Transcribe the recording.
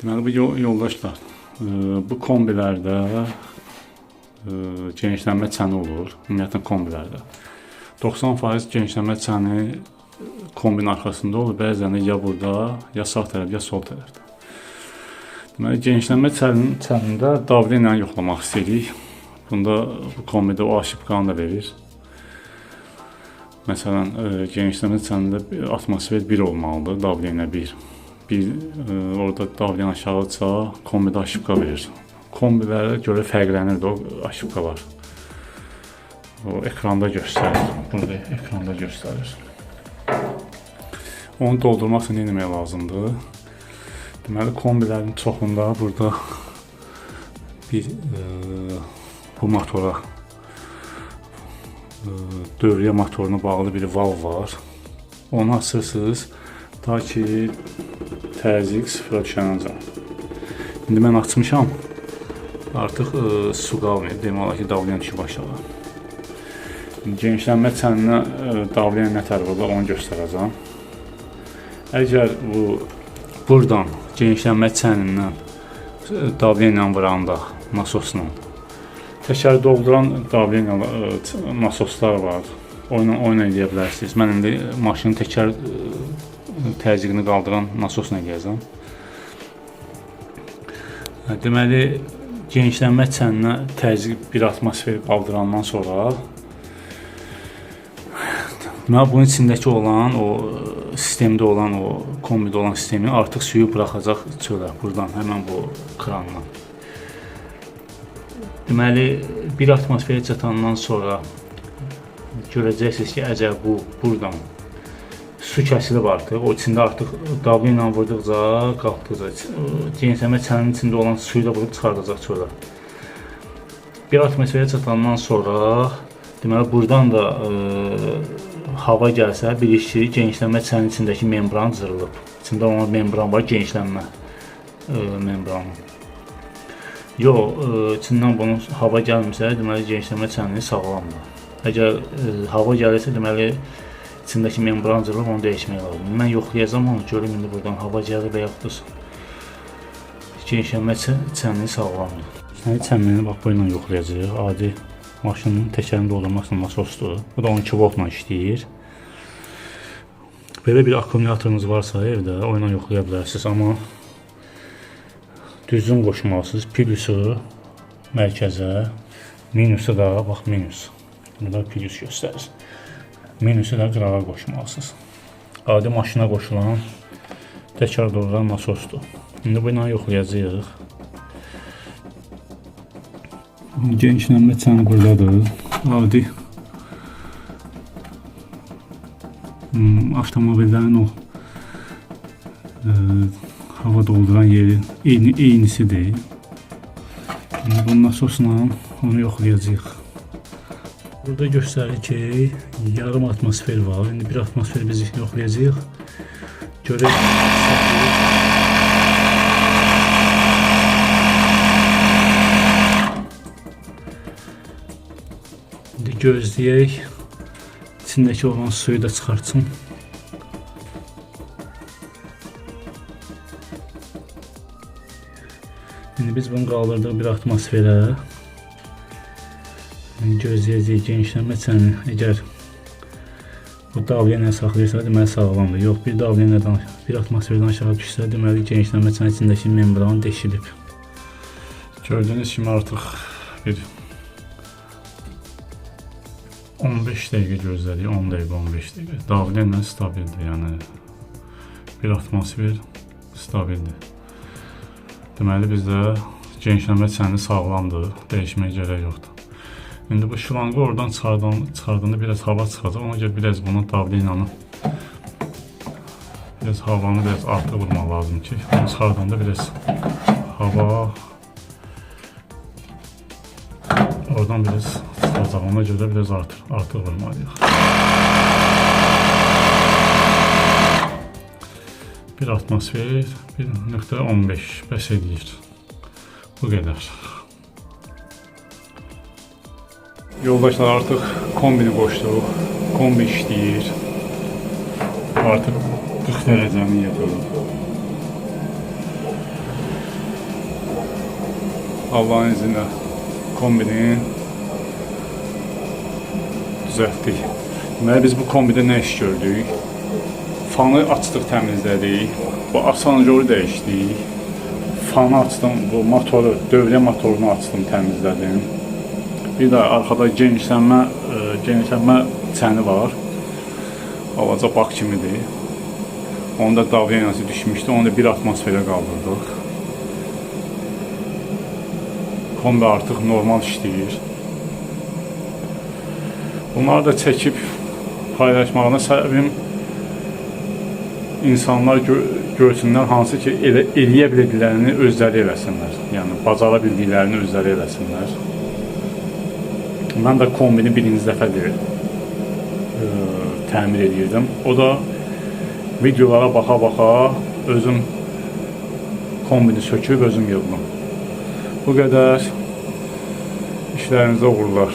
Deməli, bu yoldaşlar, bu kombilərdə genişlənmə çəni olur, ümumiyyətlə kombilərdə. 90% genişlənmə çəni kombinin arxasında olur, bəzən ya burada, ya sağ tərəfdə, ya sol tərəfdə. Deməli, genişlənmə çənində davlə ilə yoxlamaq istəyirik. Bunda bu kombidə o aşıbqanı da verir. Məsələn, genişlənmə çənində atmosfer 1 olmalıdır, davlə ilə 1. Orada davlən aşağıdsa kombidə aşıbqa verir. Kombilərə görə fərqlənir o aşıbqalar. O ekranda göstərir. Burada ekranda göstərir. Onu doldurmaq üçün nə etmək lazımdır? Deməli, kombilərin çoxunda burada bir bu motora dövriyyə motoruna bağlı bir valv var. Onu açırsınız ta ki təzyiq sıfıra düşənəcək. İndi mən açmışam. Artıq su qalmıyor. Demək olar ki, davlən düşüb aşağı. Genişlənmə çəninə davlən nə tərəf olur, onu göstərəcəm. Əgər buradan genişlənmə çənindən davlən ilə vuranda nasosla təkər dolduran davlən nasoslar var. Oyun edə bilərsiniz. Mən indi maşının təkər təzyiqini qaldıran nasosla gələcəm. Deməli, genişlənmə çəninə təzyiq 1 atmosfer qaldırandan sonra bunun içindəki olan, o sistemdə olan, o kombidə olan sistemi artıq suyu buraxacaq çölə, buradan, həmən bu krandan. Deməli, 1 atmosferə çatandan sonra görəcəksiniz ki, əgər buradan su kəsilib artıq, o içində artıq davlə ilə vurduqca, qalxdıqca, genişlənmə çəninin içində olan suyu da vurub çıxardacaq çölə. 1 atmosferə çatandan sonra, deməli, buradan da hava gəlsə, bilir ki, genişlənmə çəninin içindəki membran cırılıb. İçində olan membran var, genişlənmə membranı. Yox, içindən bunun hava gəlmirsə, deməli, genişlənmə çənini sağlamdır. Əgər hava gəlirsə, deməli, içindəki membran cırılıb, onu dəyişmək lazımdır. Mən yoxlayacağım onu, görüm indi buradan hava gəlir və yaxud da genişlənmə çənini sağlamdır. Çənini bax, bu ilə yoxlayacaq. Adi maşının təkərini doldurmaq üçün nasosdur. Bu da 12 voltla işləyir. Belə bir akkumulyatorunuz varsa evdə, o ilə yoxlaya bilərsiniz. Amma düzgün qoşmalısınız. Plusu mərkəzə, minusu da, bax, minus. Burada plus göstərir. Minusu da qırağa qoşmalısınız. Adi maşına qoşulan təkrar dolduran nasosdur. İndi bu ilə yoxlayacağıq. Genişlənmə çəni buradadır. Adi avtomobillərin o hava dolduran yerin eynisidir. Bu nasosla onu yoxlayacağıq. Burada göstərir ki, yarım atmosfer var. İndi 1 atmosfer biz yoxlayacağıq. Görək. İndi gözləyək. İçindəki olan suyu da çıxartsın. İndi biz bunu qaldırdıq 1 atmosferə. Gözləyəcəyik genişlənmə çəni. Əgər bu davlə ilə saxlayırsa, deməli sağlamdır. Yox, bir davlə ilə 1 atmosferdən aşağı düşsə, deməli genişlənmə çəni içindəki membran deşilib. Gördüyünüz kimi artıq bir 15 dəqiqə gözlədik, 10 dəqiqə, 15 dəqiqə. Davlə ilə stabildir, yəni 1 atmosfer stabildir. Deməli, bizdə genişlənmə çəni sağlamdır, dəyişməyə gərək yoxdur. İndi bu şlanqı oradan çıxardığında biraz hava çıxacaq, ona görə biraz bunu davlə ilə biraz havanı biraz artıq vurmaq lazım ki, onu çıxardığında biraz hava oradan biraz çıxacaq, ona görə biraz artıq vurmalıyıq. 1 atmosfer 1.15 bəs edir. Bu qədər. Yoldaşlar, artıq kombini qoşduq. Kombi işləyir. Artıq 40 dərəcəni yatırıq. Allah'ın izni kombini düzəltdik. Deməli biz bu kombidə nə iş gördük? Fanı açdıq, təmizlədik. Bu asanjoru dəyişdik. Fanı açdım, bu motoru, dövrə motorunu açdım, təmizlədim. Bir də arxada genişlənmə çəni var. Balaca bak kimidir. Onda davleniyası düşmüşdü, onu da 1 atmosferə qaldırdıq. Kombi artıq normal işləyir. Bunları da çəkib paylaşmağına səbəbim insanlar görsünlər, hansı ki eləyə bildiklərini özləri eləsinlər. Yəni bacara bildiklərini özləri eləsinlər. Mən də kombini birinci dəfədir təmir edirdim. O da videolara baxa-baxa özüm kombini söküb özüm yığdım. Bu qədər. İşlərinizə uğurlar.